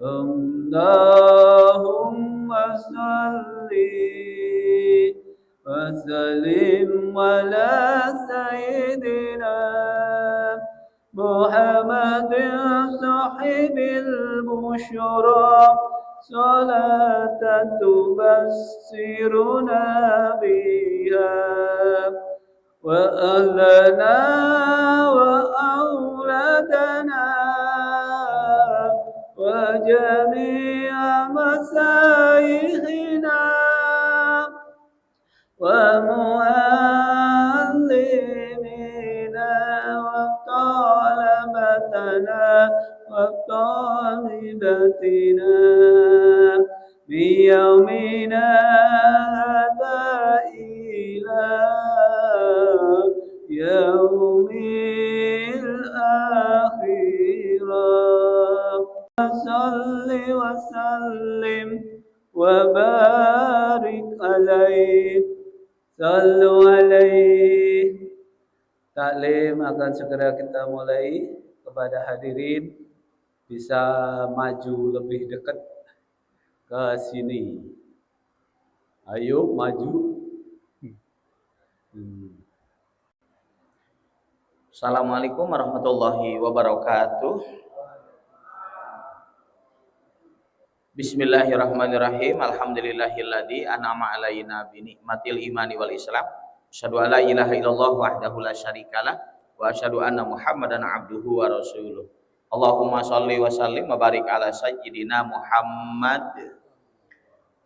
Allahumma salli wa sallim ala sayyidina Muhammadin sahibil busyra salatan tubassiruna biha wa ahlana wa auladana wa jami'a masayikhina wa muallimina wa talabatana wa talibatina biyawmina hadha ila yaumil akhirah. Salli wa sallim wa barik alaih. Sallu alaih. Taklim akan segera kita mulai. Kepada hadirin bisa maju lebih dekat ke sini. Ayo maju. Assalamualaikum warahmatullahi wabarakatuh. Bismillahirrahmanirrahim. Alhamdulillahilladzi an'ama alaina bi nikmatil imani wal islam. Asyhadu an la ilaha illallah wahdahu la syarikalah wa asyhadu anna Muhammadan abduhu wa rasuluh. Allahumma shalli wa sallim wa barik ala sayyidina Muhammad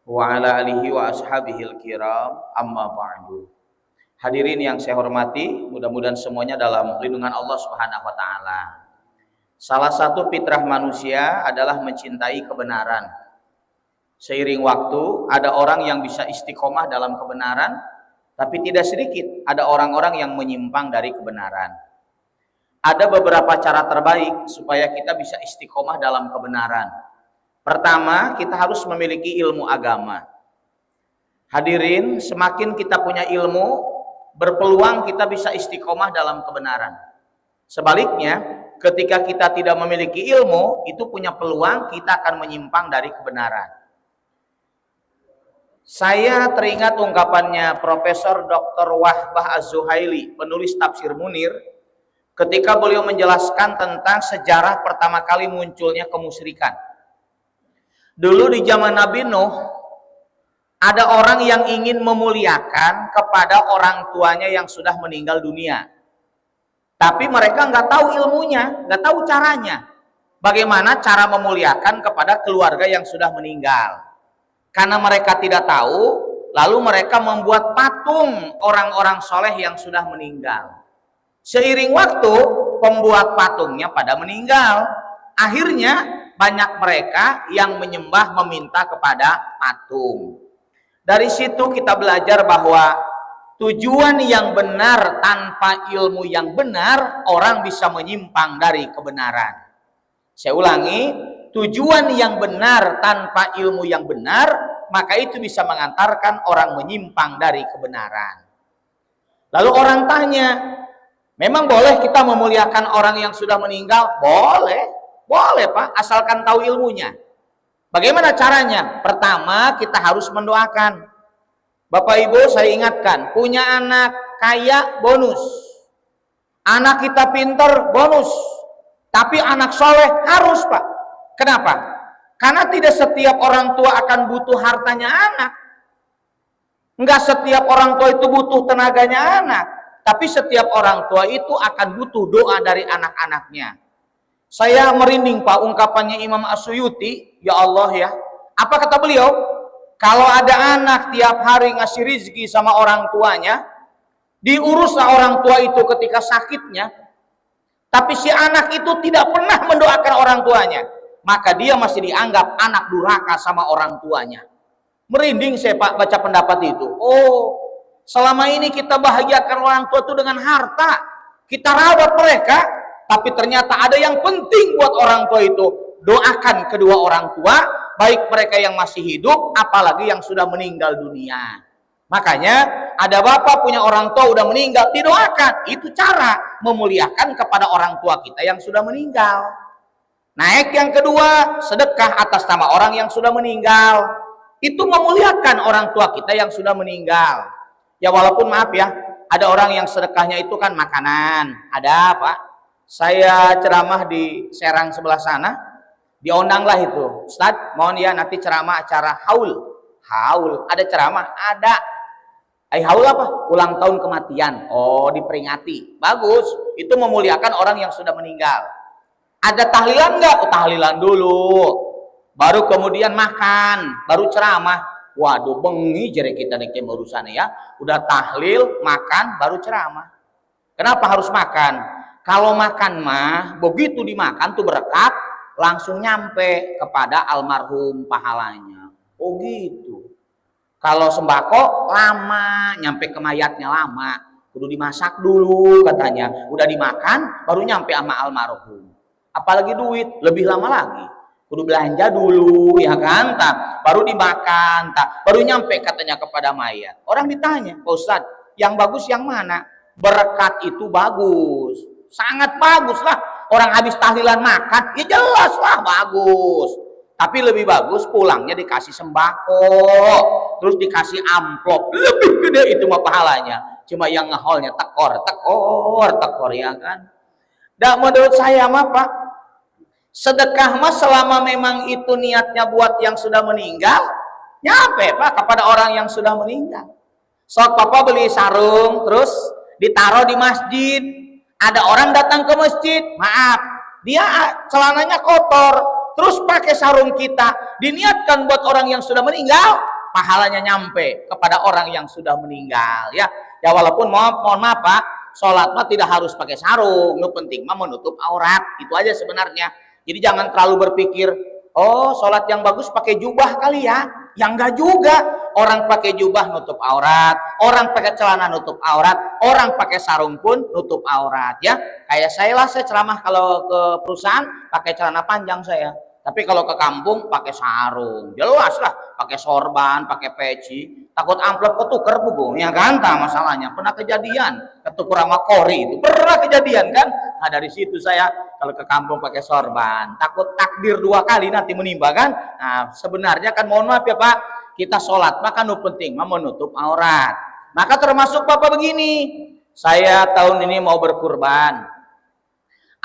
wa ala alihi wa ashabihil kiram, amma ba'du. Hadirin yang saya hormati, mudah-mudahan semuanya dalam lindungan Allah Subhanahu wa taala. Salah satu fitrah manusia adalah mencintai kebenaran. Seiring waktu, ada orang yang bisa istiqomah dalam kebenaran, tapi tidak sedikit ada orang-orang yang menyimpang dari kebenaran. Ada beberapa cara terbaik supaya kita bisa istiqomah dalam kebenaran. Pertama, kita harus memiliki ilmu agama. Hadirin, semakin kita punya ilmu, berpeluang kita bisa istiqomah dalam kebenaran. Sebaliknya, ketika kita tidak memiliki ilmu, itu punya peluang kita akan menyimpang dari kebenaran. Saya teringat ungkapannya Profesor Dr. Wahbah Az-Zuhaili, penulis Tafsir Munir, ketika beliau menjelaskan tentang sejarah pertama kali munculnya kemusyrikan. Dulu di zaman Nabi Nuh, ada orang yang ingin memuliakan kepada orang tuanya yang sudah meninggal dunia. Tapi mereka nggak tahu ilmunya, nggak tahu caranya. Bagaimana cara memuliakan kepada keluarga yang sudah meninggal. Karena mereka tidak tahu, lalu mereka membuat patung orang-orang soleh yang sudah meninggal. Seiring waktu, pembuat patungnya pada meninggal. Akhirnya banyak mereka yang menyembah meminta kepada patung. Dari situ kita belajar bahwa tujuan yang benar tanpa ilmu yang benar, orang bisa menyimpang dari kebenaran. Saya ulangi, tujuan yang benar tanpa ilmu yang benar, maka itu bisa mengantarkan orang menyimpang dari kebenaran. Lalu orang tanya, memang boleh kita memuliakan orang yang sudah meninggal? Boleh, boleh Pak, asalkan tahu ilmunya. Bagaimana caranya? Pertama, kita harus mendoakan. Bapak Ibu, saya ingatkan, punya anak kaya bonus, anak kita pinter bonus, tapi anak soleh harus Pak. Kenapa? Karena tidak setiap orang tua akan butuh hartanya anak, enggak setiap orang tua itu butuh tenaganya anak, tapi setiap orang tua itu akan butuh doa dari anak-anaknya. Saya merinding Pak ungkapannya Imam As-Suyuti, ya Allah ya, apa kata beliau? Kalau ada anak tiap hari ngasih rizki sama orang tuanya, diuruslah orang tua itu ketika sakitnya, tapi si anak itu tidak pernah mendoakan orang tuanya, maka dia masih dianggap anak durhaka sama orang tuanya. Merinding saya Pak baca pendapat itu. Oh, selama ini kita bahagiakan orang tua itu dengan harta, kita rawat mereka, tapi ternyata ada yang penting buat orang tua itu. Doakan kedua orang tua, baik mereka yang masih hidup, apalagi yang sudah meninggal dunia. Makanya ada bapak punya orang tua udah meninggal, didoakan. Itu cara memuliakan kepada orang tua kita yang sudah meninggal. Naik yang kedua, sedekah atas nama orang yang sudah meninggal. Itu memuliakan orang tua kita yang sudah meninggal. Ya walaupun maaf ya, ada orang yang sedekahnya itu kan makanan. Ada Pak, saya ceramah di Serang sebelah sana, diundanglah itu. Ustadz, mohon ya nanti ceramah acara haul. Haul, ada ceramah, ada. Haul apa? Ulang tahun kematian. Oh, diperingati. Bagus, itu memuliakan orang yang sudah meninggal. Ada tahlilan enggak? Oh, tahlilan dulu. Baru kemudian makan, baru ceramah. Waduh, bengi jere kita nih urusannya ya. Udah tahlil, makan, baru ceramah. Kenapa harus makan? Kalau makan mah, begitu dimakan tuh berkat, langsung nyampe kepada almarhum pahalanya. Oh gitu. Kalau sembako lama, nyampe ke mayatnya lama. Kudu dimasak dulu katanya. Udah dimakan, baru nyampe sama almarhum. Apalagi duit, lebih lama lagi. Kudu belanja dulu, ya kan? Baru dimakan, baru nyampe katanya kepada mayat. Orang ditanya, Pak Ustadz, yang bagus yang mana? Berkat itu bagus. Sangat bagus lah. Orang habis tahlilan makan, ya jelas lah bagus. Tapi lebih bagus pulangnya dikasih sembako, terus dikasih amplop, lebih gede itu mah pahalanya. Cuma yang ngeholnya tekor ya kan. Dan menurut saya mah Pak, sedekah mah selama memang itu niatnya buat yang sudah meninggal, nyampe Pak kepada orang yang sudah meninggal. Sok Papa beli sarung, terus ditaruh di masjid. Ada orang datang ke masjid, maaf, dia celananya kotor. Terus pakai sarung kita, diniatkan buat orang yang sudah meninggal, pahalanya nyampe kepada orang yang sudah meninggal ya. Ya walaupun mohon maaf Pak, sholat mah tidak harus pakai sarung, yang penting mah menutup aurat, itu aja sebenarnya. Jadi jangan terlalu berpikir, oh sholat yang bagus pakai jubah kali ya. Yang enggak juga, orang pakai jubah nutup aurat, orang pakai celana nutup aurat, orang pakai sarung pun nutup aurat ya. Kayak saya lah, saya ceramah kalau ke perusahaan pakai celana panjang saya. Tapi kalau ke kampung pakai sarung, jelas lah, pakai sorban, pakai peci. Takut amplop ketuker buku, ya kan? Masalahnya pernah kejadian ketuker sama kori itu, pernah kejadian kan? Nah dari situ saya kalau ke kampung pakai sorban, takut takdir dua kali nanti menimba kan? Nah sebenarnya kan mohon maaf ya Pak, kita sholat maka penting menutup aurat. Maka termasuk Bapak begini, saya tahun ini mau berkurban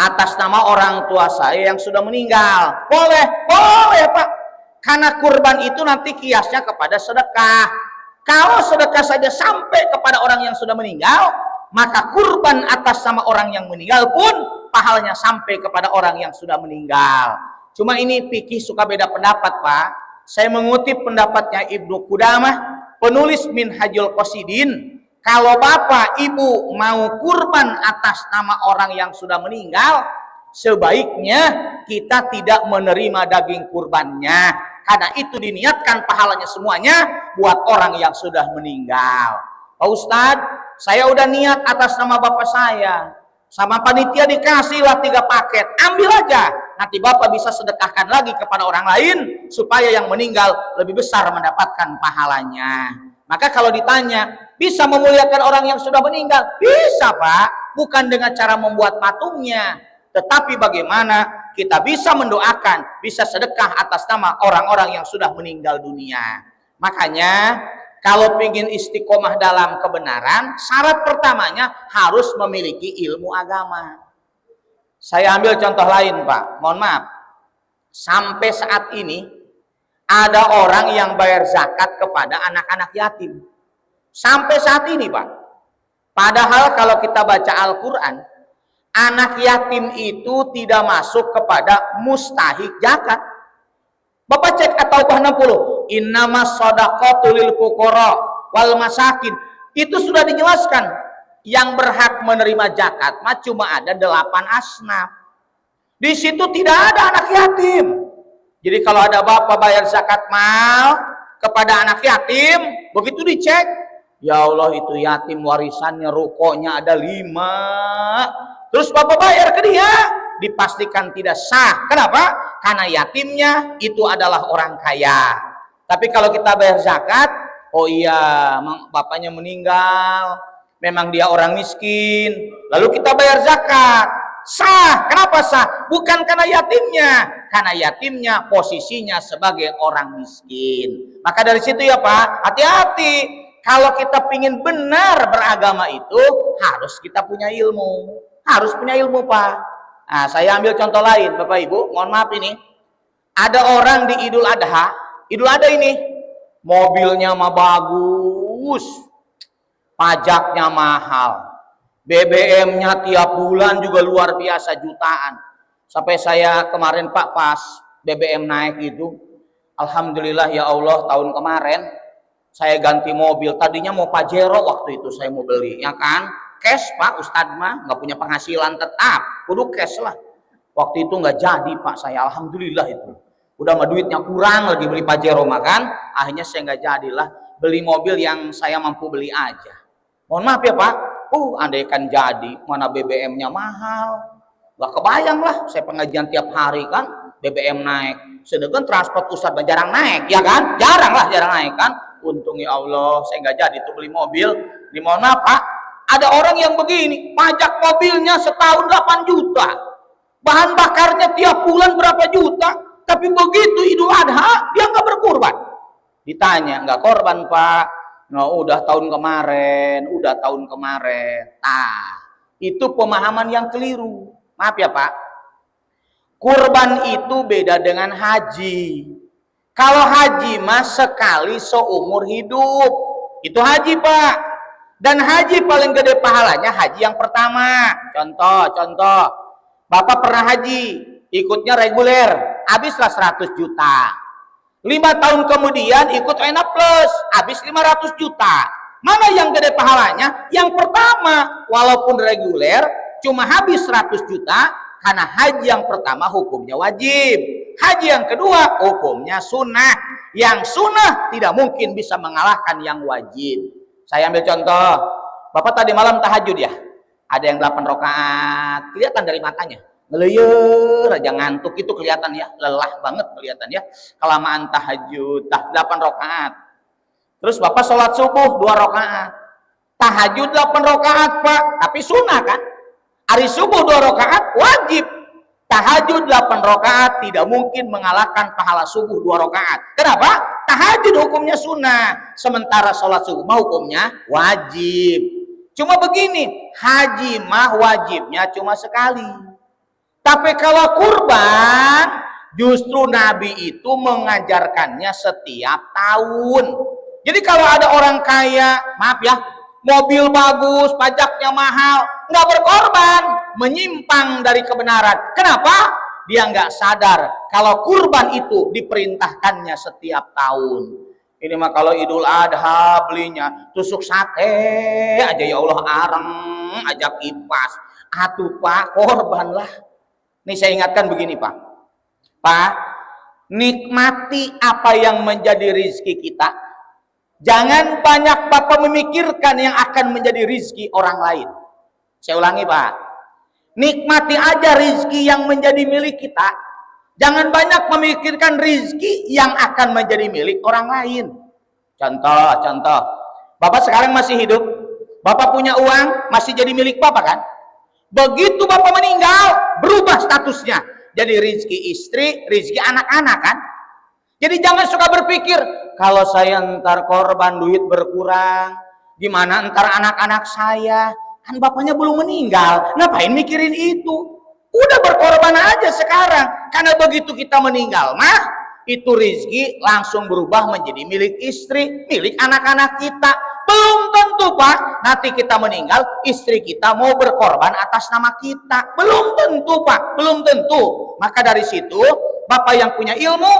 atas nama orang tua saya yang sudah meninggal. Boleh Pak. Karena kurban itu nanti kiasnya kepada sedekah. Kalau sedekah saja sampai kepada orang yang sudah meninggal, maka kurban atas nama orang yang meninggal pun pahalanya sampai kepada orang yang sudah meninggal. Cuma ini fikih suka beda pendapat Pak. Saya mengutip pendapatnya Ibnu Qudamah, penulis Minhajul Qasidin. Kalau bapak ibu mau kurban atas nama orang yang sudah meninggal, sebaiknya kita tidak menerima daging kurbannya, karena itu diniatkan pahalanya semuanya buat orang yang sudah meninggal. Pak Ustadz, saya udah niat atas nama bapak saya, sama panitia dikasihlah 3 paket, ambil aja, nanti bapak bisa sedekahkan lagi kepada orang lain supaya yang meninggal lebih besar mendapatkan pahalanya. Maka kalau ditanya, bisa memuliakan orang yang sudah meninggal? Bisa Pak, bukan dengan cara membuat patungnya, tetapi bagaimana kita bisa mendoakan, bisa sedekah atas nama orang-orang yang sudah meninggal dunia. Makanya kalau ingin istiqomah dalam kebenaran, syarat pertamanya harus memiliki ilmu agama. Saya ambil contoh lain Pak, mohon maaf, sampai saat ini ada orang yang bayar zakat kepada anak-anak yatim. Sampai saat ini Pak. Padahal kalau kita baca Al-Quran, anak yatim itu tidak masuk kepada mustahik zakat. Bapak cek At-Taubah 60. Innamas shadaqatu lil fuqara wal masakin. Itu sudah dijelaskan. Yang berhak menerima zakat mah cuma ada 8 asnaf. Di situ tidak ada anak yatim. Jadi kalau ada bapak bayar zakat mal kepada anak yatim, begitu dicek, ya Allah itu yatim warisannya rukonya ada 5. Terus bapak bayar ke dia, dipastikan tidak sah. Kenapa? Karena yatimnya itu adalah orang kaya. Tapi kalau kita bayar zakat, oh iya bapaknya meninggal, memang dia orang miskin, lalu kita bayar zakat. Sah. Kenapa sah? Bukan karena yatimnya. Karena yatimnya posisinya sebagai orang miskin. Maka dari situ ya Pak, hati-hati. Kalau kita pingin benar beragama itu, harus kita punya ilmu. Harus punya ilmu Pak. Nah, saya ambil contoh lain Bapak Ibu. Mohon maaf ini. Ada orang di Idul Adha. Idul Adha ini. Mobilnya mah bagus. Pajaknya mahal. BBM-nya tiap bulan juga luar biasa jutaan. Sampai saya kemarin Pak pas BBM naik itu, alhamdulillah ya Allah tahun kemarin saya ganti mobil. Tadinya mau Pajero waktu itu saya mau beli, ya kan? Cash Pak, Ustadz mah nggak punya penghasilan tetap, kudu cash lah. Waktu itu nggak jadi Pak saya, alhamdulillah itu. Udah mah duitnya kurang lagi beli Pajero makan, akhirnya saya nggak jadilah beli mobil yang saya mampu beli aja. Mohon maaf ya Pak. Andaikan jadi, mana BBM-nya mahal. Gak kebayang lah, saya pengajian tiap hari kan, BBM naik. Sedangkan transport Ustadz jarang naik, ya kan? Jarang naik kan. Untung ya Allah, saya nggak jadi tuh beli mobil. Mohon maaf Pak, ada orang yang begini, pajak mobilnya setahun 8 juta. Bahan bakarnya tiap bulan berapa juta. Tapi begitu Idul Adha, dia nggak berkurban. Ditanya, nggak korban Pak. Nah, udah tahun kemarin. Nah, itu pemahaman yang keliru. Maaf ya Pak. Kurban itu beda dengan haji. Kalau haji mah sekali seumur hidup. Itu haji Pak. Dan haji paling gede pahalanya haji yang pertama. Contoh. Bapak pernah haji, ikutnya reguler, habislah 100 juta. 5 tahun kemudian ikut ENA Plus, habis 500 juta. Mana yang gede pahalanya? Yang pertama, walaupun reguler, cuma habis 100 juta, karena haji yang pertama hukumnya wajib. Haji yang kedua hukumnya sunnah. Yang sunnah tidak mungkin bisa mengalahkan yang wajib. Saya ambil contoh, Bapak tadi malam tahajud ya? Ada yang 8 rakaat, kelihatan dari matanya. Ngeleyur aja ngantuk itu kelihatan ya, lelah banget kelihatan ya, kelamaan tahajud. 8 rakaat. Terus Bapak sholat subuh 2 rakaat. Tahajud 8 rakaat Pak, tapi sunnah kan? Hari subuh 2 rakaat wajib. Tahajud 8 rakaat tidak mungkin mengalahkan pahala subuh 2 rakaat. Kenapa? Tahajud hukumnya sunnah, sementara sholat subuh mah hukumnya wajib. Cuma begini, haji mah wajibnya cuma sekali. Tapi kalau kurban, justru Nabi itu mengajarkannya setiap tahun. Jadi kalau ada orang kaya, maaf ya, mobil bagus, pajaknya mahal, nggak berkorban, menyimpang dari kebenaran. Kenapa? Dia nggak sadar kalau kurban itu diperintahkannya setiap tahun. Ini mah kalau Idul Adha belinya tusuk sate aja ya Allah, areng aja kipas. Atuh Pak, korban lah. Nih saya ingatkan begini Pak. Pak, nikmati apa yang menjadi rizki kita. Jangan banyak Bapak memikirkan yang akan menjadi rizki orang lain. Saya ulangi Pak. Nikmati aja rizki yang menjadi milik kita. Jangan banyak memikirkan rizki yang akan menjadi milik orang lain. Contoh. Bapak sekarang masih hidup. Bapak punya uang, masih jadi milik Bapak kan? Begitu Bapak meninggal, berubah statusnya. Jadi rizki istri, rizki anak-anak kan? Jadi jangan suka berpikir, kalau saya ntar korban duit berkurang, gimana ntar anak-anak saya? Kan bapaknya belum meninggal, ngapain mikirin itu? Udah berkorban aja sekarang. Karena begitu kita meninggal mah, itu rizki langsung berubah menjadi milik istri, milik anak-anak kita. Belum tentu Pak, nanti kita meninggal, istri kita mau berkorban atas nama kita. Belum tentu Pak, belum tentu. Maka dari situ, Bapak yang punya ilmu,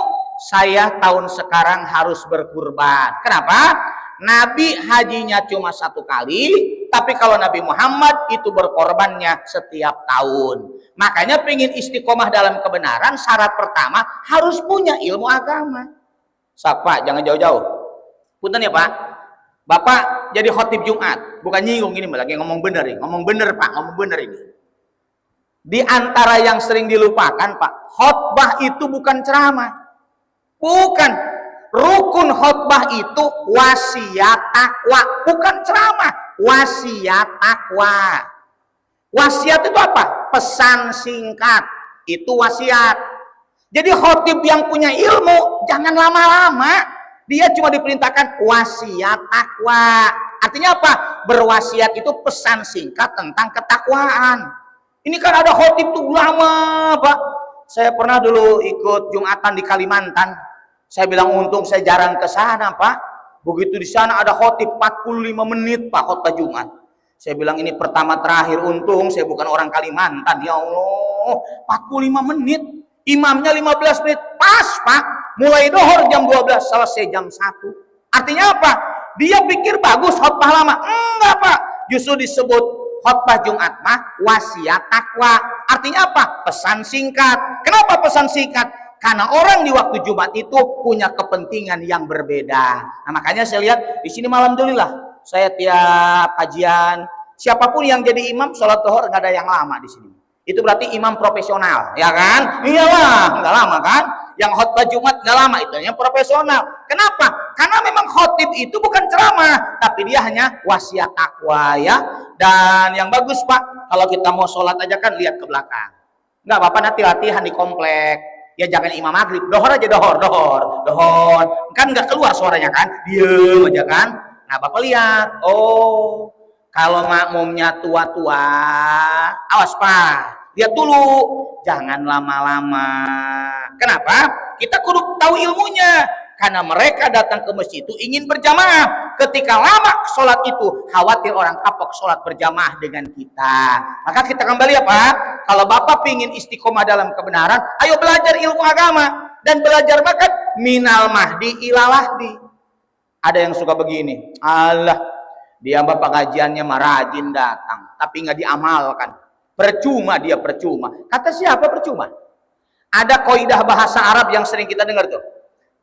saya tahun sekarang harus berkurban. Kenapa? Nabi hajinya cuma 1 kali, tapi kalau Nabi Muhammad itu berkorbannya setiap tahun. Makanya pengen istiqomah dalam kebenaran, syarat pertama harus punya ilmu agama. Pak, jangan jauh-jauh. Punten ya Pak. Bapak jadi khotib Jumat, bukan nyinggung ini lagi ngomong bener ini, ngomong bener Pak, ngomong bener ini. Di antara yang sering dilupakan Pak, khotbah itu bukan ceramah, bukan. Rukun khotbah itu wasiat takwa, bukan ceramah, wasiat takwa. Wasiat itu apa? Pesan singkat. Itu wasiat. Jadi khotib yang punya ilmu jangan lama-lama. Dia cuma diperintahkan wasiat takwa. Artinya apa? Berwasiat itu pesan singkat tentang ketakwaan. Ini kan ada khotib tuh lama, Pak. Saya pernah dulu ikut Jumatan di Kalimantan. Saya bilang untung saya jarang ke sana, Pak. Begitu di sana ada khotib 45 menit, Pak, khotbah Jumat. Saya bilang ini pertama terakhir, untung saya bukan orang Kalimantan. Ya Allah, 45 menit. Imamnya 15 menit. Pas, Pak. Mulai dohor jam 12, selesai jam 1. Artinya apa? Dia pikir bagus khotbah lama. Enggak, Pak. Justru disebut khotbah Jumat mah wasiat takwa. Artinya apa? Pesan singkat. Kenapa pesan singkat? Karena orang di waktu Jumat itu punya kepentingan yang berbeda. Nah, makanya saya lihat di sini alhamdulillah, saya tiap kajian siapapun yang jadi imam sholat zuhur nggak ada yang lama di sini. Itu berarti imam profesional, ya kan? Iyalah, nggak lama kan? Yang khotbah Jumat nggak lama, itu yang profesional. Kenapa? Karena memang khotib itu bukan ceramah, tapi dia hanya wasiat takwa, ya. Dan yang bagus, Pak, kalau kita mau sholat aja kan lihat ke belakang. Nggak apa-apa, nanti latihan di komplek. Ya jangan imam maghrib, dohor aja, dohor. Kan nggak keluar suaranya kan? Diem aja kan? Nah, Bapak lihat, oh, kalau makmumnya tua-tua, awas, Pak. Lihat dulu, jangan lama-lama. Kenapa? Kita kudu tahu ilmunya. Karena mereka datang ke masjid itu ingin berjamaah. Ketika lama sholat itu, khawatir orang kapok sholat berjamaah dengan kita. Maka kita kembali ya, Pak. Kalau Bapak pingin istiqomah dalam kebenaran, ayo belajar ilmu agama. Dan belajar bakat minal mahdi ilalahdi. Ada yang suka begini. Allah, dia Bapak kajiannya mah rajin datang, tapi nggak diamalkan. Percuma dia, percuma. Kata siapa percuma? Ada kaidah bahasa Arab yang sering kita dengar tuh.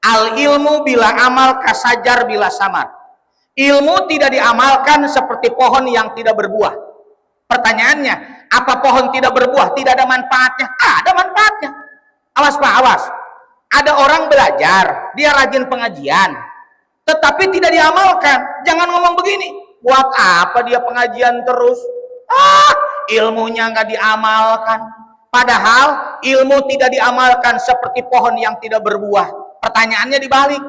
Al ilmu bila amal kasajar bila samar. Ilmu tidak diamalkan seperti pohon yang tidak berbuah. Pertanyaannya, apa pohon tidak berbuah? Tidak ada manfaatnya? Ada manfaatnya. Awas, Pak, awas. Ada orang belajar, dia rajin pengajian, tetapi tidak diamalkan. Jangan ngomong begini. Buat apa dia pengajian terus? Ilmunya nggak diamalkan. Padahal ilmu tidak diamalkan seperti pohon yang tidak berbuah. Pertanyaannya dibalik.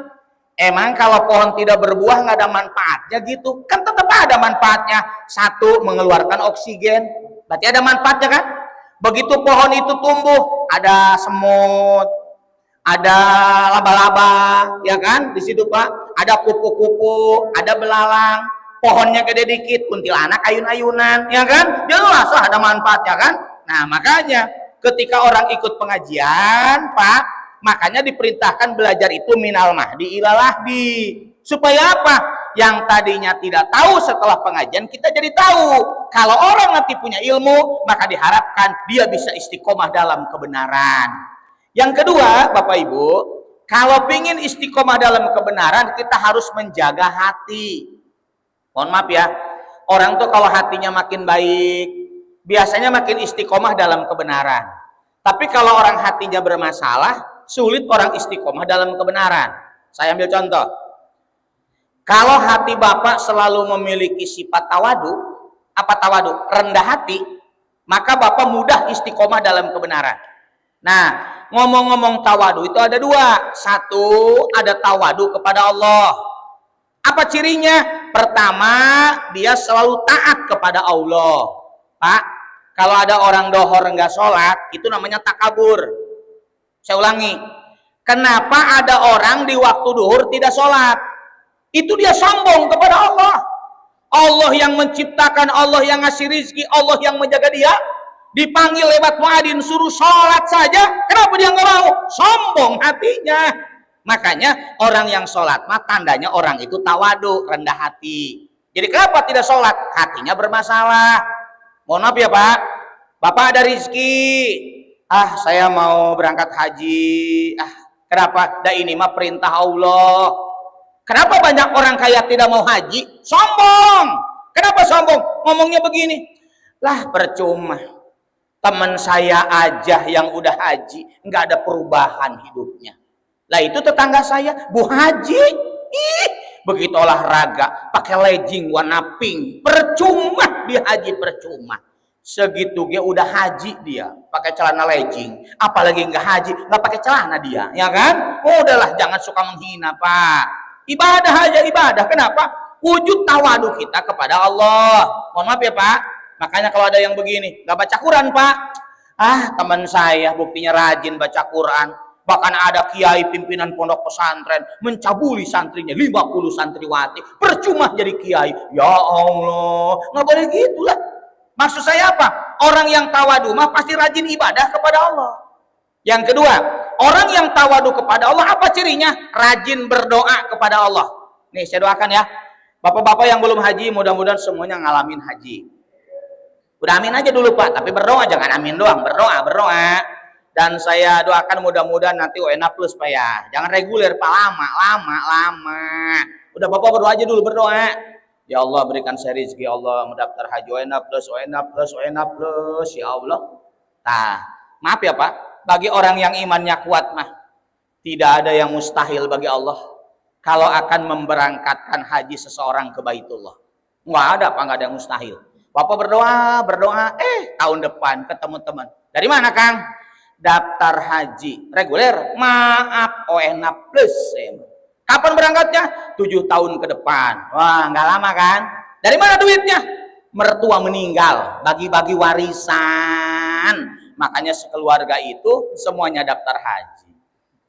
Emang kalau pohon tidak berbuah nggak ada manfaatnya gitu? Kan tetap ada manfaatnya. Satu, mengeluarkan oksigen. Berarti ada manfaatnya kan? Begitu pohon itu tumbuh, ada semut, ada laba-laba, ya kan? Di situ, Pak, ada kupu-kupu, ada belalang. Pohonnya gede dikit, kuntilanak ayun-ayunan, ya kan? Jelas ada manfaatnya kan? Nah, makanya ketika orang ikut pengajian, Pak, makanya diperintahkan belajar itu minal mahdi ilalahdi. Supaya apa? Yang tadinya tidak tahu setelah pengajian kita jadi tahu. Kalau orang nanti punya ilmu, maka diharapkan dia bisa istiqomah dalam kebenaran. Yang kedua, Bapak Ibu, kalau ingin istiqomah dalam kebenaran, kita harus menjaga hati. Mohon maaf ya, orang tuh kalau hatinya makin baik, biasanya makin istiqomah dalam kebenaran. Tapi kalau orang hatinya bermasalah, sulit orang istiqomah dalam kebenaran. Saya ambil contoh. Kalau hati Bapak selalu memiliki sifat tawadu, apa tawadu? Rendah hati, maka Bapak mudah istiqomah dalam kebenaran. Nah, ngomong-ngomong tawadu itu ada dua. Satu, ada tawadu kepada Allah. Apa cirinya? Pertama, dia selalu taat kepada Allah. Pak, kalau ada orang dohor enggak sholat, itu namanya takabur. Saya ulangi, kenapa ada orang di waktu duhur tidak sholat? Itu dia sombong kepada Allah. Allah yang menciptakan, Allah yang ngasih rizki, Allah yang menjaga dia. Dipanggil lewat muadzin suruh sholat saja, kenapa dia nggak mau? Sombong hatinya. Makanya orang yang sholat mah tandanya orang itu tawadu, rendah hati. Jadi kenapa tidak sholat? Hatinya bermasalah. Mohon maaf ya, Pak, Bapak ada rizki, saya mau berangkat haji. Kenapa? Ini mah perintah Allah. Kenapa banyak orang kaya tidak mau haji? Sombong. Kenapa sombong? Ngomongnya begini, lah percuma, teman saya aja yang udah haji nggak ada perubahan hidupnya. Lah itu tetangga saya, Bu Haji, begitu olahraga pakai legging warna pink, percuma dia haji, percuma. Segitu dia udah haji dia, pakai celana legging. Apalagi nggak haji, nggak pakai celana dia, ya kan? Oh, udahlah, jangan suka menghina, Pak. Ibadah aja ibadah. Kenapa? Wujud tawadu kita kepada Allah. Mohon maaf ya, Pak. Makanya kalau ada yang begini, nggak baca Quran, Pak. Ah, teman saya buktinya rajin baca Quran. Bahkan ada kiai pimpinan pondok pesantren mencabuli santrinya 50 santriwati. Percuma jadi kiai. Ya Allah, nggak boleh gitulah. Maksud saya apa? Orang yang tawadu mah pasti rajin ibadah kepada Allah. Yang kedua, orang yang tawadu kepada Allah apa cirinya? Rajin berdoa kepada Allah. Nih saya doakan ya. Bapak-bapak yang belum haji mudah-mudahan semuanya ngalamin haji. Udah amin aja dulu Pak, tapi berdoa jangan amin doang, berdoa. Dan saya doakan mudah-mudahan nanti UNA plus Pak ya. Jangan reguler Pak, lama. Udah Bapak berdoa aja dulu, berdoa. Ya Allah berikan saya rezeki, Allah mendaftar haji UNA plus ya Allah. Nah, maaf ya Pak, bagi orang yang imannya kuat mah tidak ada yang mustahil bagi Allah kalau akan memberangkatkan haji seseorang ke Baitullah. Nggak ada Pak, nggak ada yang mustahil. Bapak berdoa, tahun depan ketemu teman. Dari mana Kang? Daftar haji reguler, maaf UNA plus. Kapan berangkatnya? 7 tahun ke depan. Wah, nggak lama kan? Dari mana duitnya? Mertua meninggal, bagi-bagi warisan. Makanya sekeluarga itu semuanya daftar haji.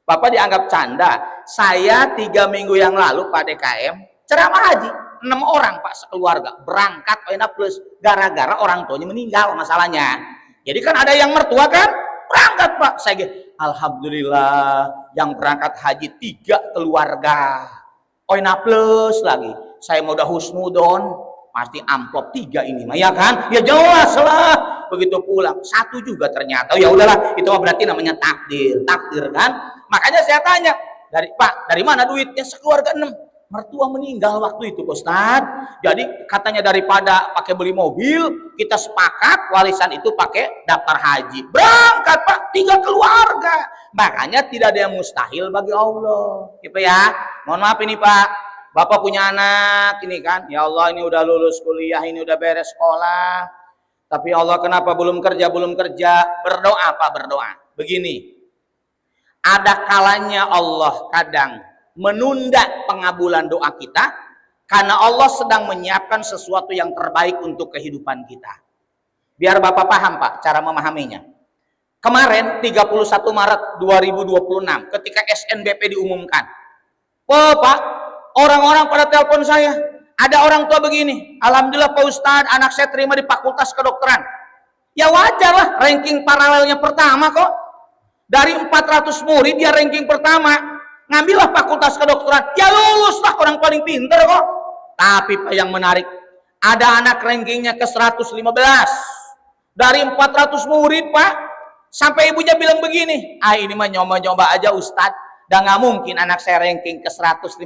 Bapak dianggap canda. Saya 3 minggu yang lalu Pak DKM ceramah haji. 6 orang Pak sekeluarga berangkat UNA plus gara-gara orang tuanya meninggal masalahnya. Jadi kan ada yang mertua kan? Berangkat Pak. Saya alhamdulillah yang berangkat haji 3 keluarga. UNA plus lagi. Saya mau udah husnudon, pasti amplop 3 ini mah ya kan? Ya jelas lah. Begitu pulang 1 juga ternyata. Ya udahlah, itu mah berarti namanya takdir kan? Makanya saya tanya, dari mana duitnya? Sekeluarga 6. Mertua meninggal waktu itu Ustaz. Jadi katanya daripada pakai beli mobil, kita sepakat warisan itu pakai daftar haji. Berangkat Pak, 3 keluarga. Makanya tidak ada yang mustahil bagi Allah. Gitu ya. Mohon maaf ini Pak, Bapak punya anak ini kan. Ya Allah, ini udah lulus kuliah, ini udah beres sekolah. Tapi Allah kenapa belum kerja? Berdoa Pak, berdoa. Begini. Ada kalanya Allah kadang menunda pengabulan doa kita karena Allah sedang menyiapkan sesuatu yang terbaik untuk kehidupan kita. Biar Bapak paham Pak cara memahaminya. Kemarin 31 Maret 2026 ketika SNBP diumumkan. Oh Pak, orang-orang pada telepon saya. Ada orang tua begini, alhamdulillah Pak Ustadz, anak saya terima di Fakultas Kedokteran. Ya wajar lah, ranking paralelnya pertama kok. Dari 400 murid dia ranking pertama. Ngambillah Fakultas Kedokteran, ya lulus lah, orang paling pinter kok. Tapi Pak yang menarik, ada anak rankingnya ke 115 dari 400 murid Pak. Sampai ibunya bilang begini, ini mah nyoba-nyoba aja Ustadz, dan nggak mungkin anak saya ranking ke 115,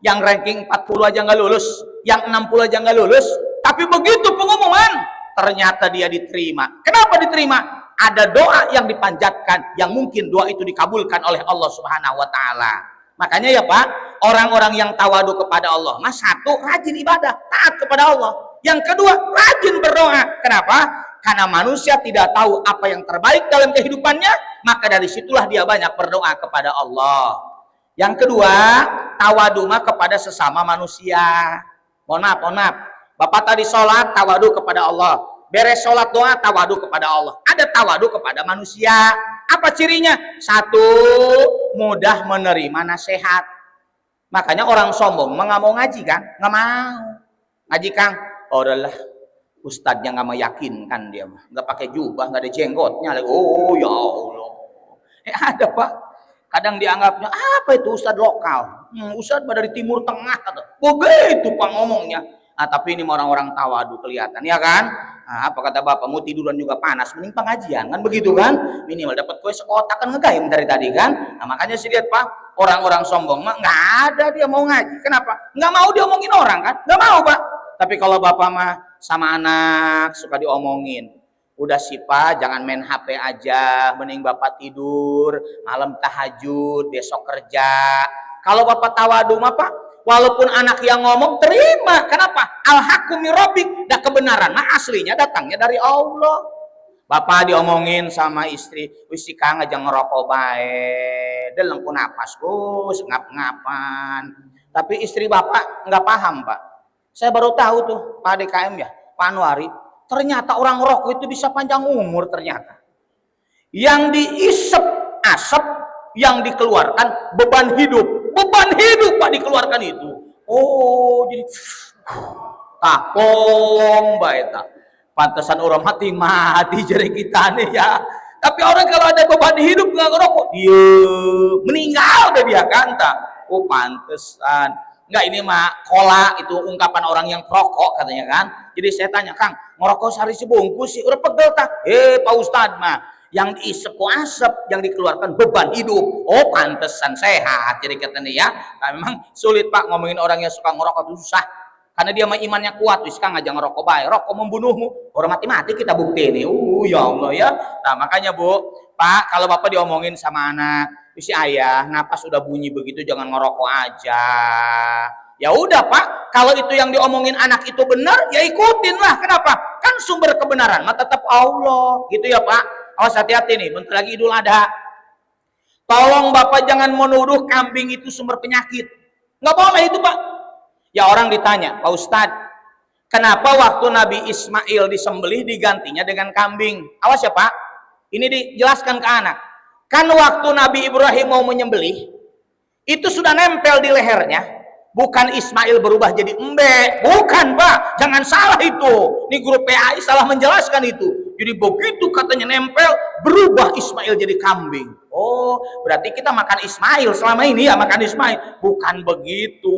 yang ranking 40 aja nggak lulus, yang 60 aja nggak lulus. Tapi begitu pengumuman, ternyata dia diterima. Kenapa diterima? Ada doa yang dipanjatkan yang mungkin doa itu dikabulkan oleh Allah Subhanahu wa taala. Makanya ya Pak, orang-orang yang tawadu kepada Allah, mas satu rajin ibadah, taat kepada Allah. Yang kedua, rajin berdoa. Kenapa? Karena manusia tidak tahu apa yang terbaik dalam kehidupannya, maka dari situlah dia banyak berdoa kepada Allah. Yang kedua, tawadu kepada sesama manusia. Mohon maaf. Bapak tadi sholat, tawadu kepada Allah. Beres sholat doa, tawadu kepada Allah. Ada tawadu kepada manusia. Apa cirinya? 1, mudah menerima nasihat. Makanya orang sombong nggak mau ngaji kan? Nggak mau. Ngaji Kang, udahlah. Ustadznya nggak meyakinkan dia mah. Nggak pakai jubah, nggak ada jenggotnya. Oh ya Allah. Ada Pak. Kadang dianggapnya, apa itu Ustadz lokal? Ustadz dari Timur Tengah. Begitu Pak ngomongnya. Tapi ini orang-orang tawadu kelihatan, ya kan? Apa kata Bapak, mau tiduran juga panas, mending pengajian, kan begitu kan? Minimal dapat kue sekotak kan ngegayem dari tadi kan? Makanya sih lihat Pak, orang-orang sombong mah nggak ada dia mau ngaji. Kenapa? Nggak mau diomongin orang kan? Nggak mau Pak. Tapi kalau Bapak mah sama anak suka diomongin. Udah sih Pak, jangan main HP aja, mending Bapak tidur, malam tahajud, besok kerja. Kalau Bapak tawadu mah Pak, Walaupun anak yang ngomong, terima. Kenapa? Al-haqqu min rabbik. Dan kebenaran nah aslinya datangnya dari Allah. Bapak diomongin sama istri, wis si Kang aja ngerokok bae, deleng ku napas Gus, ngap-ngapan. Tapi istri bapak nggak paham Pak. Saya baru tahu tuh Pak DKM ya, Pak Anwari, ternyata orang rokok itu bisa panjang umur ternyata. Yang diisep asap, yang dikeluarkan beban hidup Pak dikeluarkan itu. Oh jadi takong bae ta. Pantesan orang mati jari kita nih ya. Tapi orang kalau ada beban hidup nggak ngerokok, dia meninggal deh dia kanta. Oh pantesan. Nggak, ini mah kola, itu ungkapan orang yang perokok katanya kan. Jadi saya tanya, Kang, ngerokok sehari sebungkus sih, udah pegel tak? Pak Ustadz mah, yang diisep asap, yang dikeluarkan beban hidup. Oh pantesan sehat jadi katanya ya. Nah, memang sulit Pak ngomongin orang yang suka ngerokok itu susah. Karena dia mah imannya kuat, wis Kang aja ngerokok bae, rokok membunuhmu. Orang mati kita bukti ini. Ya Allah ya. Nah, makanya Bu, Pak, kalau Bapak diomongin sama anak, wis ayah, napas udah bunyi begitu jangan ngerokok aja. Ya udah Pak, kalau itu yang diomongin anak itu benar, ya ikutin lah. Kenapa? Kan sumber kebenaran mah tetap Allah. Gitu ya Pak. Awas hati-hati nih, bentar lagi Idul Adha. Tolong Bapak jangan menuduh kambing itu sumber penyakit. Nggak boleh itu Pak. Ya orang ditanya, Pak Ustadz, kenapa waktu Nabi Ismail disembelih digantinya dengan kambing? Awas ya Pak, ini dijelaskan ke anak. Kan waktu Nabi Ibrahim mau menyembelih, itu sudah nempel di lehernya. Bukan Ismail berubah jadi embe. Bukan Pak, jangan salah itu. Ini guru PAI salah menjelaskan itu. Jadi begitu katanya nempel, berubah Ismail jadi kambing. Oh, berarti kita makan Ismail selama ini ya, makan Ismail. Bukan begitu.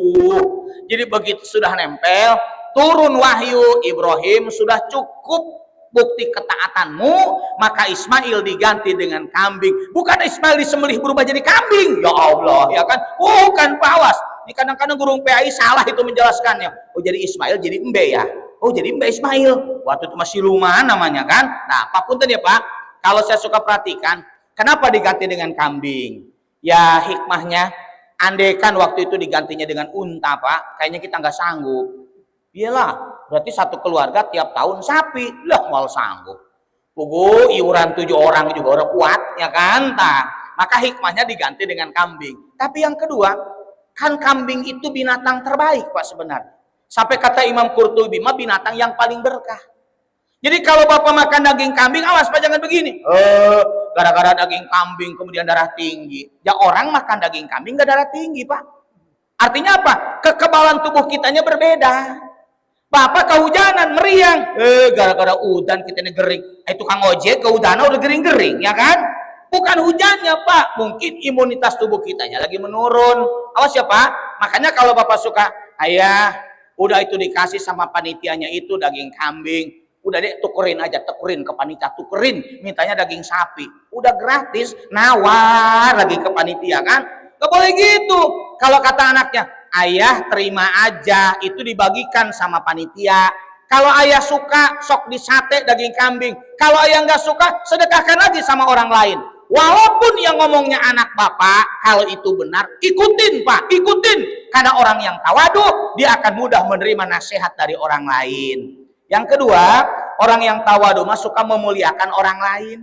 Jadi begitu sudah nempel, turun wahyu, Ibrahim sudah cukup bukti ketaatanmu, maka Ismail diganti dengan kambing. Bukan Ismail disembelih berubah jadi kambing. Ya Allah, ya kan? Bukan Pak, awas. Ini kadang-kadang guru PAI salah itu menjelaskannya. Oh jadi Ismail jadi embe ya? Oh jadi embe Ismail. Waktu itu masih lumayan namanya kan? Nah apapun tadi ya Pak, kalau saya suka perhatikan, kenapa diganti dengan kambing? Ya hikmahnya, andaikan waktu itu digantinya dengan unta Pak, kayaknya kita nggak sanggup. Iyalah, berarti satu keluarga tiap tahun sapi. Lah mal sanggup. Pugu iuran 7 orang juga orang kuat, ya kan? Nah, maka hikmahnya diganti dengan kambing. Tapi yang kedua, kan kambing itu binatang terbaik Pak sebenarnya. Sampai kata Imam Qurtubi, mah binatang yang paling berkah. Jadi kalau Bapak makan daging kambing, awas Pak jangan begini. Gara-gara daging kambing kemudian darah tinggi. Ya orang makan daging kambing gak darah tinggi Pak. Artinya apa? Kekebalan tubuh kitanya berbeda. Bapak kehujanan, meriang. Gara-gara udan kita ngering. Tukang ojek kehujanan udah gering-gering, ya kan? Bukan hujannya Pak, mungkin imunitas tubuh kitanya lagi menurun. Awas ya Pak. Makanya kalau Bapak suka, ayah, udah itu dikasih sama panitianya itu daging kambing, udah deh tukerin aja, tukerin ke panitia, tukerin, mintanya daging sapi, udah gratis, nawar lagi ke panitia kan? Gak boleh gitu. Kalau kata anaknya, ayah terima aja, itu dibagikan sama panitia. Kalau ayah suka, sok disate daging kambing. Kalau ayah nggak suka, sedekahkan lagi sama orang lain. Walaupun yang ngomongnya anak Bapak, kalau itu benar, ikutin Pak, ikutin. Karena orang yang tawadu, dia akan mudah menerima nasihat dari orang lain. Yang kedua, orang yang tawadu mah suka memuliakan orang lain.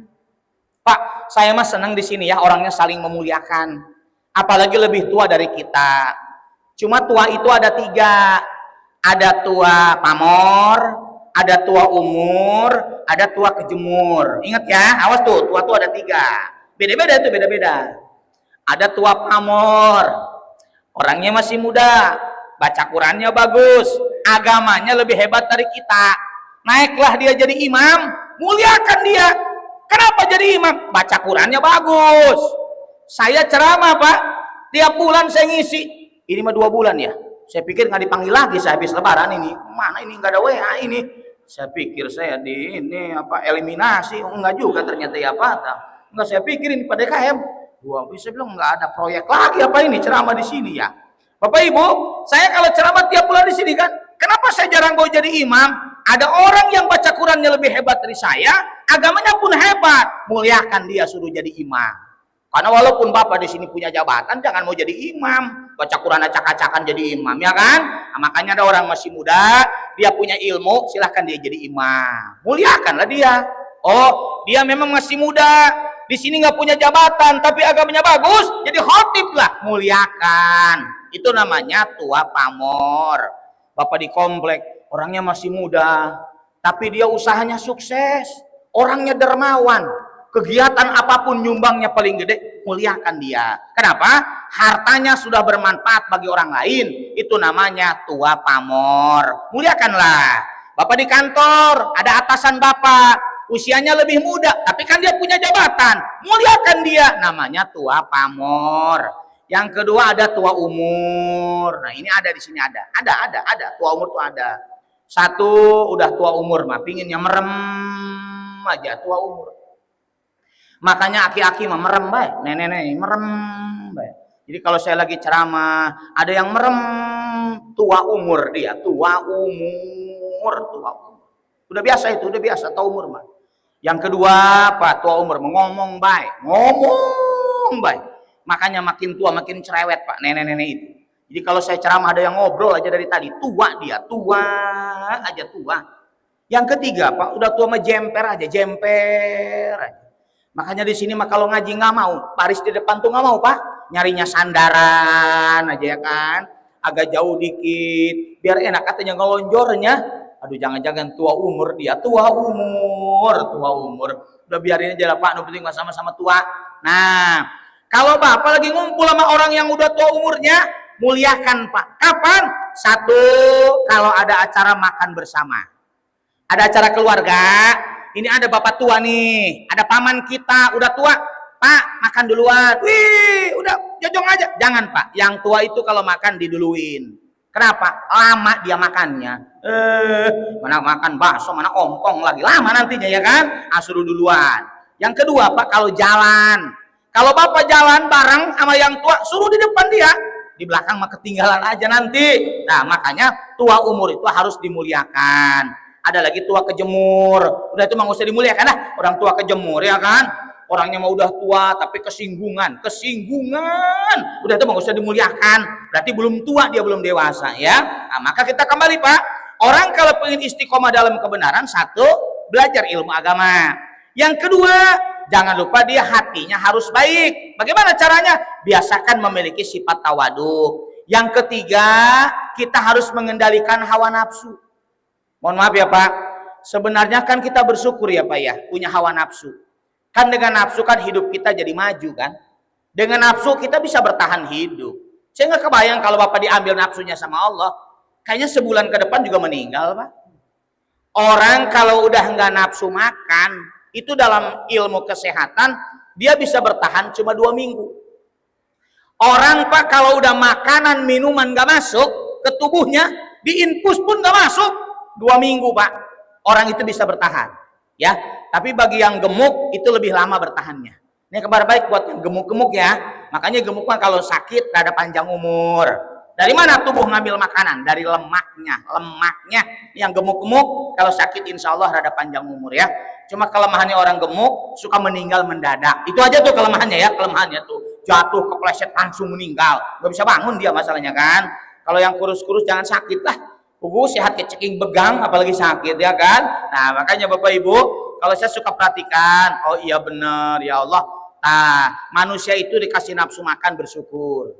Pak, saya mah senang di sini ya, orangnya saling memuliakan. Apalagi lebih tua dari kita. Cuma tua itu ada 3. Ada tua pamor, ada tua umur, ada tua kejemur. Ingat ya, awas tuh, tua tuh ada 3. Beda-beda tuh, beda-beda. Ada tua pamor, orangnya masih muda, baca Qurannya bagus, agamanya lebih hebat dari kita. Naiklah dia jadi imam, muliakan dia. Kenapa jadi imam? Baca Qurannya bagus. Saya ceramah Pak, tiap bulan saya ngisi. Ini mah 2 bulan ya. Saya pikir nggak dipanggil lagi saya habis lebaran ini. Mana ini nggak ada WA ini. Saya pikir saya di ini apa eliminasi. Enggak juga ternyata ya Pak. Enggak, saya pikir ini pada KM. Gua bisa bilang nggak ada proyek lagi apa ini ceramah di sini ya. Bapak Ibu, saya kalau ceramah tiap bulan di sini kan. Kenapa saya jarang gue jadi imam? Ada orang yang baca Qurannya lebih hebat dari saya, agamanya pun hebat. Muliakan dia, suruh jadi imam. Karena walaupun Bapak di sini punya jabatan, jangan mau jadi imam. baca Quran acak-acakan jadi imam, ya kan? Nah, makanya ada orang masih muda, dia punya ilmu, silahkan dia jadi imam. Muliakanlah dia. Oh, dia memang masih muda, di sini nggak punya jabatan, tapi agamanya bagus, jadi khotib lah. Muliakan. Itu namanya tua pamor. Bapak di komplek, orangnya masih muda, tapi dia usahanya sukses, orangnya dermawan. Kegiatan apapun nyumbangnya paling gede, muliakan dia. Kenapa? Hartanya sudah bermanfaat bagi orang lain. Itu namanya tua pamor. Muliakanlah. Bapak di kantor, ada atasan bapak, usianya lebih muda, tapi kan dia punya jabatan. Muliakan dia. Namanya tua pamor. Yang kedua ada tua umur. Nah ini ada di sini ada. Ada. Tua umur tuh ada. Satu udah tua umur mah, pinginnya merem aja tua umur. Makanya aki-aki mah merem baik, nenek-nenek merem baik. Jadi kalau saya lagi ceramah, ada yang merem, tua umur dia, tua umur. Udah biasa itu, udah biasa tua umur mah. Yang kedua apa? Tua umur ngomong baik, Makanya makin tua makin cerewet Pak, nenek-nenek itu. Jadi kalau saya ceramah ada yang ngobrol aja dari tadi, tua dia, tua. Yang ketiga Pak, udah tua mah jemper aja. Makanya di sini mah kalau ngaji nggak mau, baris di depan tuh nggak mau Pak, nyarinya sandaran aja ya kan, agak jauh dikit, biar enak katanya ngelonjornya. Aduh jangan-jangan tua umur dia, tua umur, udah biarin aja lah Pak, yang penting sama-sama tua. Nah kalau Bapak lagi ngumpul sama orang yang udah tua umurnya, muliakan Pak. Kapan? Satu, kalau ada acara makan bersama, ada acara keluarga. Ini ada bapak tua nih, ada paman kita udah tua, Pak makan duluan. Wih, udah jojong aja. Jangan Pak, yang tua itu kalau makan diduluin. Kenapa? Lama dia makannya. Mana makan bakso, mana ompong lagi, lama nantinya ya kan? Suruh duluan. Yang kedua Pak, kalau jalan, kalau Bapak jalan bareng sama yang tua, suruh di depan dia, di belakang mah ketinggalan aja nanti. Nah makanya tua umur itu harus dimuliakan. Ada lagi tua kejemur, udah itu mah nggak usah dimuliakan lah, orang tua kejemur ya kan, orangnya mah udah tua tapi kesinggungan, udah itu mah nggak usah dimuliakan, berarti belum tua, dia belum dewasa ya. Nah, maka kita kembali Pak, orang kalau ingin istiqomah dalam kebenaran, satu, belajar ilmu agama. Yang kedua, jangan lupa dia hatinya harus baik. Bagaimana caranya? Biasakan memiliki sifat tawadu. Yang ketiga, kita harus mengendalikan hawa nafsu. Mohon maaf ya Pak, sebenarnya kan kita bersyukur ya Pak ya, punya hawa nafsu. Kan dengan nafsu kan hidup kita jadi maju kan. Dengan nafsu kita bisa bertahan hidup. Saya nggak kebayang kalau Bapak diambil nafsunya sama Allah, kayaknya sebulan ke depan juga meninggal Pak. Orang kalau udah nggak nafsu makan, itu dalam ilmu kesehatan, dia bisa bertahan cuma 2 minggu. Orang Pak kalau udah makanan, minuman nggak masuk ke tubuhnya, diinfus pun nggak masuk, 2 minggu Pak, orang itu bisa bertahan ya. Tapi bagi yang gemuk itu lebih lama bertahannya. Ini kabar baik buat yang gemuk-gemuk ya. Makanya gemuk kan kalau sakit rada panjang umur. Dari mana tubuh ngambil makanan? Dari lemaknya. Yang gemuk-gemuk kalau sakit insya Allah rada panjang umur ya. Cuma kelemahannya orang gemuk suka meninggal mendadak. Itu aja tuh kelemahannya ya, tuh jatuh kepleset langsung meninggal, nggak bisa bangun dia masalahnya kan. Kalau yang kurus-kurus jangan sakit lah. Sehat keceking begang apalagi sakit ya kan. Nah makanya Bapak Ibu, kalau saya suka perhatikan, oh iya benar ya Allah, nah manusia itu dikasih nafsu makan bersyukur.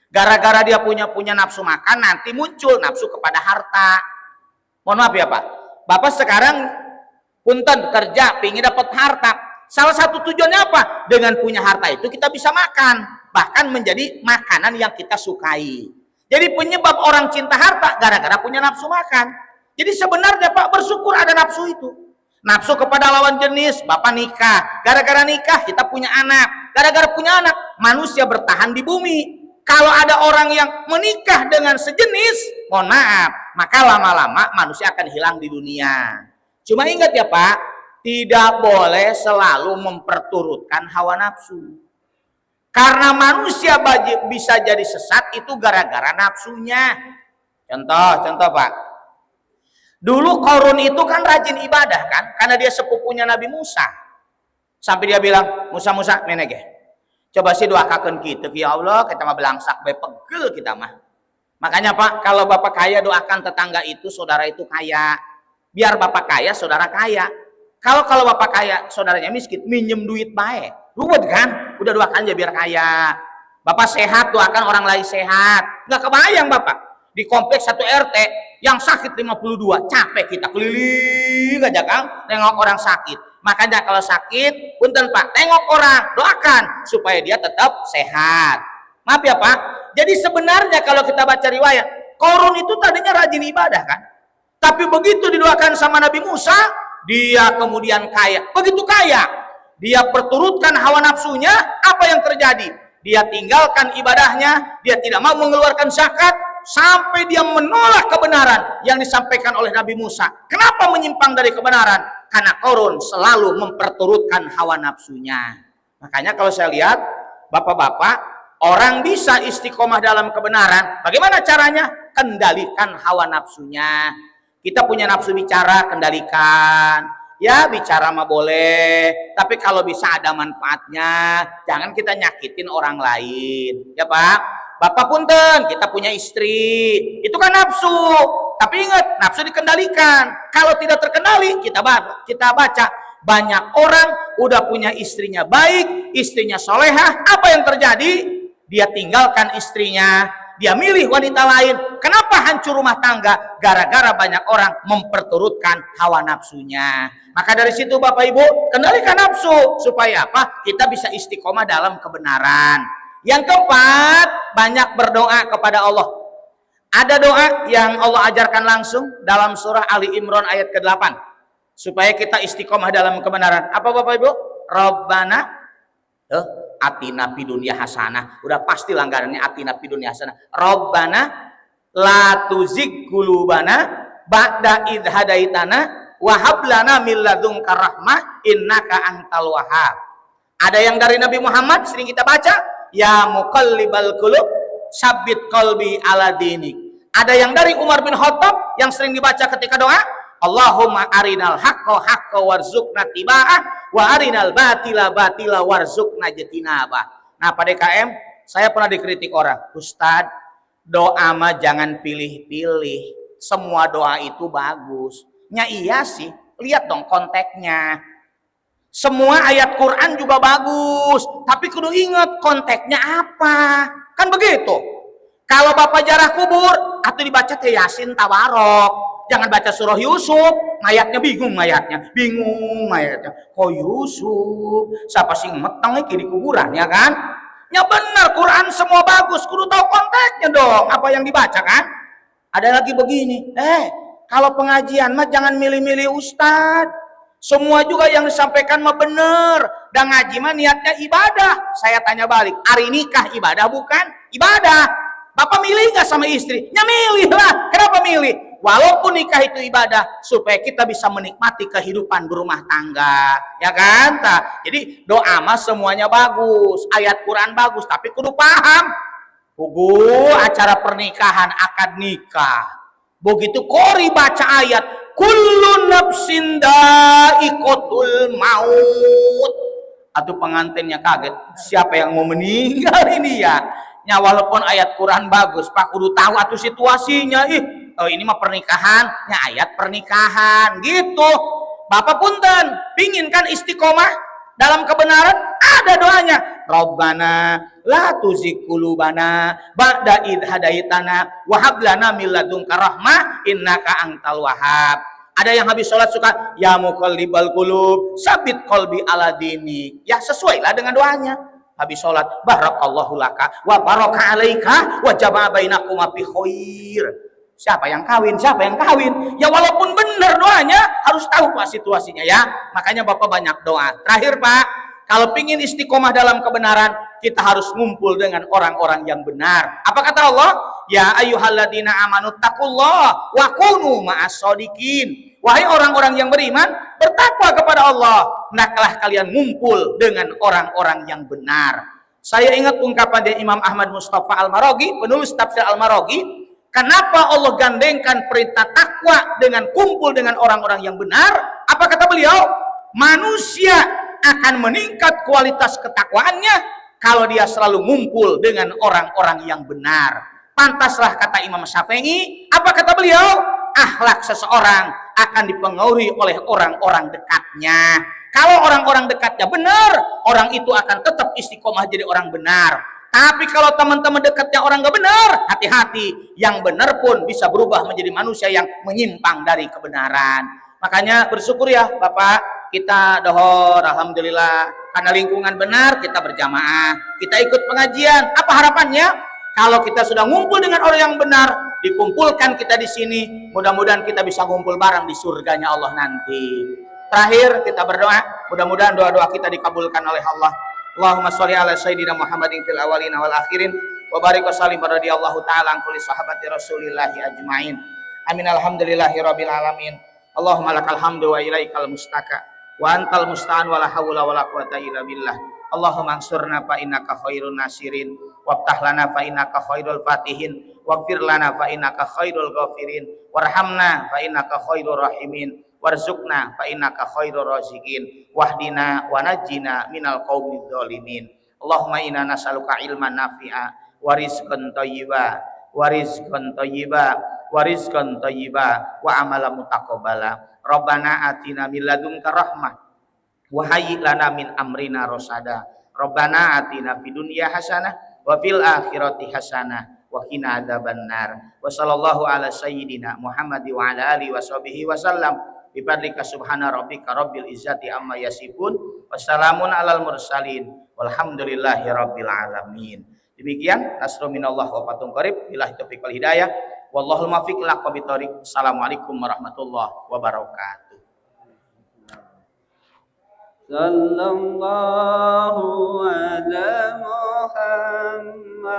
Gara-gara dia punya nafsu makan, nanti muncul nafsu kepada harta. Mohon maaf ya Pak, Bapak sekarang punten kerja pingin dapat harta, salah satu tujuannya apa? Dengan punya harta itu kita bisa makan, bahkan menjadi makanan yang kita sukai. Jadi penyebab orang cinta harta gara-gara punya nafsu makan. Jadi sebenarnya Pak bersyukur ada nafsu itu. Nafsu kepada lawan jenis, Bapak nikah. Gara-gara nikah kita punya anak. Gara-gara punya anak, manusia bertahan di bumi. Kalau ada orang yang menikah dengan sejenis, mohon maaf, maka lama-lama manusia akan hilang di dunia. Cuma ingat ya Pak, tidak boleh selalu memperturutkan hawa nafsu. Karena manusia bisa jadi sesat itu gara-gara nafsunya. Contoh Pak. Dulu Qarun itu kan rajin ibadah kan, karena dia sepupunya Nabi Musa. Sampai dia bilang, Musa menege. Coba sih doakan kita, ya Allah, kita mah belangsak bae pegel kita mah. Makanya Pak, kalau Bapak kaya doakan tetangga itu, saudara itu kaya. Biar Bapak kaya, saudara kaya. Kalau Bapak kaya, saudaranya miskin, minjem duit baik. Ruwet kan? Udah doakan aja biar kaya. Bapak sehat, doakan orang lain sehat. Nggak kebayang Bapak. Di kompleks 1 RT, yang sakit 52, capek kita keliling aja Kang, nengok orang sakit. Makanya kalau sakit, punten Pak, tengok orang, doakan supaya dia tetap sehat. Maaf ya Pak. Jadi sebenarnya kalau kita baca riwayat, Qarun itu tadinya rajin ibadah kan. Tapi begitu didoakan sama Nabi Musa, dia kemudian kaya. Begitu kaya, dia perturutkan hawa nafsunya, apa yang terjadi? Dia tinggalkan ibadahnya, dia tidak mau mengeluarkan zakat, sampai dia menolak kebenaran yang disampaikan oleh Nabi Musa. Kenapa menyimpang dari kebenaran? Karena Qarun selalu memperturutkan hawa nafsunya. Makanya kalau saya lihat, bapak-bapak, orang bisa istiqomah dalam kebenaran. Bagaimana caranya? Kendalikan hawa nafsunya. Kita punya nafsu bicara, kendalikan. Ya bicara mah boleh, tapi kalau bisa ada manfaatnya. Jangan kita nyakitin orang lain. Ya Pak? Bapak punten, kita punya istri, itu kan nafsu. Tapi ingat, nafsu dikendalikan. Kalau tidak terkendali, kita baca banyak orang udah punya istrinya baik, istrinya solehah. Apa yang terjadi? Dia tinggalkan istrinya, dia milih wanita lain. Kenapa hancur rumah tangga? Gara-gara banyak orang memperturutkan hawa nafsunya. Maka dari situ Bapak Ibu, kendalikan nafsu supaya apa? Kita bisa istiqomah dalam kebenaran. Yang keempat, banyak berdoa kepada Allah. Ada doa yang Allah ajarkan langsung dalam surah Ali Imran ayat ke-8 supaya kita istiqomah dalam kebenaran. Apa Bapak Ibu? Rabbana atina fid dunya hasanah. Udah pasti langganannya atina fid dunya hasanah. Rabbana la tuzigh qulubana ba'da idh hadaitana wa hab lana min ladunka rahmah innaka antal wahhab. Ada yang dari Nabi Muhammad sering kita baca, ya muqallibal qulub sabbit qalbi ala dinik. Ada yang dari Umar bin Khattab yang sering dibaca ketika doa, Allahumma arinal haqqa haqqa warzuqna tiba'ah wa arinal batila batila warzuqna jatinabah. Nah, Pak DKM, saya pernah dikritik orang, Ustadz, doa mah jangan pilih-pilih. Semua doa itu bagus. Ya iya sih, lihat dong konteksnya. Semua ayat Quran juga bagus, tapi kudu ingat konteksnya apa. Kan begitu. Kalau Bapak jarah kubur, atau dibaca teh Yasin Tabarok. Jangan baca surah Yusuf, mayatnya bingung mayatnya. Kok Yusuf? Siapa sih meteng di kuburan ya kan? Ya benar, Quran semua bagus, kudu tahu konteksnya dong, apa yang dibaca kan? Ada lagi begini, kalau pengajian mah jangan milih-milih ustadz. Semua juga yang disampaikan mah bener. Dan ngaji mah niatnya ibadah. Saya tanya balik, hari nikah ibadah bukan? Ibadah. Bapak milih nggak sama istri? Ya milih lah. Kenapa milih? Walaupun nikah itu ibadah, supaya kita bisa menikmati kehidupan berumah tangga. Ya kan? Jadi doa mah semuanya bagus. Ayat Quran bagus, tapi kudu paham. Acara pernikahan, akad nikah. Begitu kori baca ayat, kullu nafsin dha'iqatul maut. Atau pengantinnya kaget, siapa yang mau meninggal ini ya? Ya walaupun ayat Quran bagus, Pak kudu tahu atuh situasinya. Ini mah pernikahan, ya ayat pernikahan gitu. Bapak punten, pingin kan istiqomah dalam kebenaran? Ada doanya. Rabbana la tuzigh qulubana ba'da idh hadaitana wa hab lana min ladunka rahmah innaka antal wahhab. Ada yang habis sholat suka ya muqallibal qulub sabit qalbi ala dinik. Ya sesuailah dengan doanya. Habis sholat barakallahu laka wa baraka alaika wa jama'a bainakuma bi khair. Siapa yang kawin? Siapa yang kawin? Ya walaupun benar doanya harus tahu Pak situasinya ya. Makanya Bapak banyak doa. Terakhir Pak, kalau pingin istiqomah dalam kebenaran, kita harus ngumpul dengan orang-orang yang benar. Apa kata Allah? Ya ayyuhalladzina amanu taqullah wa kunu ma'as shodiqin. Wahai orang-orang yang beriman, bertakwa kepada Allah. Hendaklah kalian ngumpul dengan orang-orang yang benar. Saya ingat ungkapan dari Imam Ahmad Mustafa Al-Maraghi, penulis tafsir Al-Maraghi. Kenapa Allah gandengkan perintah takwa dengan kumpul dengan orang-orang yang benar? Apa kata beliau? Manusia akan meningkat kualitas ketakwaannya kalau dia selalu ngumpul dengan orang-orang yang benar. Pantaslah kata Imam Syafi'i, apa kata beliau? Akhlak seseorang akan dipengaruhi oleh orang-orang dekatnya. Kalau orang-orang dekatnya benar, orang itu akan tetap istiqomah jadi orang benar. Tapi kalau teman-teman dekatnya orang gak benar, hati-hati, yang benar pun bisa berubah menjadi manusia yang menyimpang dari kebenaran. Makanya bersyukur ya Bapak, kita dohor, alhamdulillah, karena lingkungan benar kita berjamaah, kita ikut pengajian. Apa harapannya? Kalau kita sudah ngumpul dengan orang yang benar, dikumpulkan kita di sini, mudah-mudahan kita bisa ngumpul bareng di surganya Allah nanti. Terakhir kita berdoa, mudah-mudahan doa-doa kita dikabulkan oleh Allah. Allahumma sholli ala sayyidina Muhammadin fil awwalin wal akhirin wa barik wa sallim radhiyallahu ta'ala an kulli sahabati Rasulillahi ajmain. Amin alhamdulillahi rabbil alamin. Allahumma lakal hamdu wa ilaikal mustaka wa antal musta'an wa la haula wa la quwata illa billah. Allahumma ansurna fa innaka khairun nasirin waftah lana fa innaka khairul fatihin waghfir lana fa innaka khairul ghafirin warhamna fa innaka khairur rahimin warzuqna fa innaka khairur raziqin wahdina wa najjina minal qaumidz zalimin. Allahumma inna nas'aluka ilman nafi'a wa rizqan thayyiba wa rizqan thayyiba wa rizqan thayyiba wa amalan mutaqabbala. Rabbana atina min ladunka rahmah wa hayyi lana min amrina rasada. Rabbana atina fid dunya hasanah wa fil akhirati hasanah wa qina adzabannar. Wa sallallahu ala sayyidina Muhammad wa ala alihi washabihi wasallam. Bi fadlika subhana rabbika rabbil izzati amma yasifun wassalamun alal mursalin walhamdulillahi rabbil alamin. Demikian nasru minallah wa fathun qarib. Billahi taufiq wal hidayah. Wallahul muwaffiq ila aqwamit thoriq. Assalamualaikum warahmatullahi wabarakatuh. Sallallahu ala Muhammad,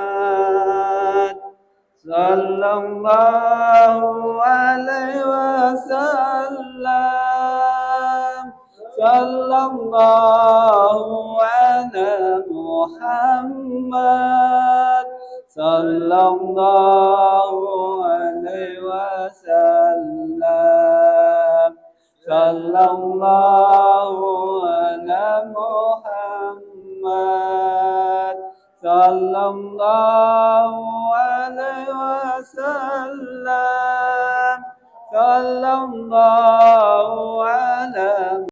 sallallahu alaihi wasallam, sallallahu ala Muhammad, sallallahu alaihi wasallam, sallallahu ala Muhammad, sallallahu alaihi wasallam, sallallahu ala